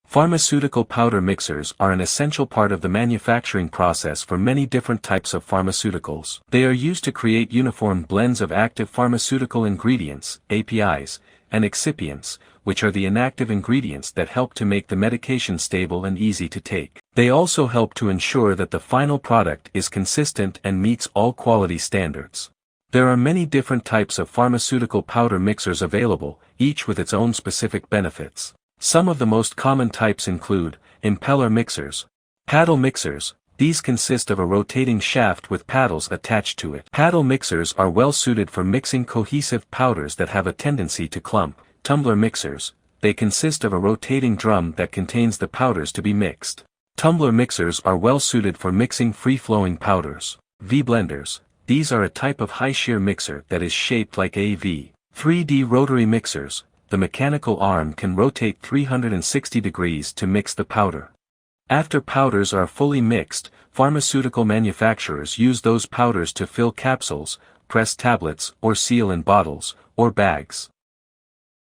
Pharmaceutical powder mixers are an essential part of the manufacturing process for many different types of pharmaceuticals. They are used to create uniform blends of active pharmaceutical ingredients, APIs, and excipients, which are the inactive ingredients that help to make the medication stable and easy to take. They also help to ensure that the final product is consistent and meets all quality standards. There are many different types of pharmaceutical powder mixers available, each with its own specific benefits. Some of the most common types include impeller mixers, paddle mixers. These consist of a rotating shaft with paddles attached to it. Paddle mixers are well suited for mixing cohesive powders that have a tendency to clump. Tumbler mixers. They consist of a rotating drum that contains the powders to be mixed. Tumbler mixers are well suited for mixing free-flowing powders. V-blenders. These are a type of high-shear mixer that is shaped like a V. 3D rotary mixers. The mechanical arm can rotate 360 degrees to mix the powder. After powders are fully mixed, pharmaceutical manufacturers use those powders to fill capsules, press tablets, or seal in bottles or bags.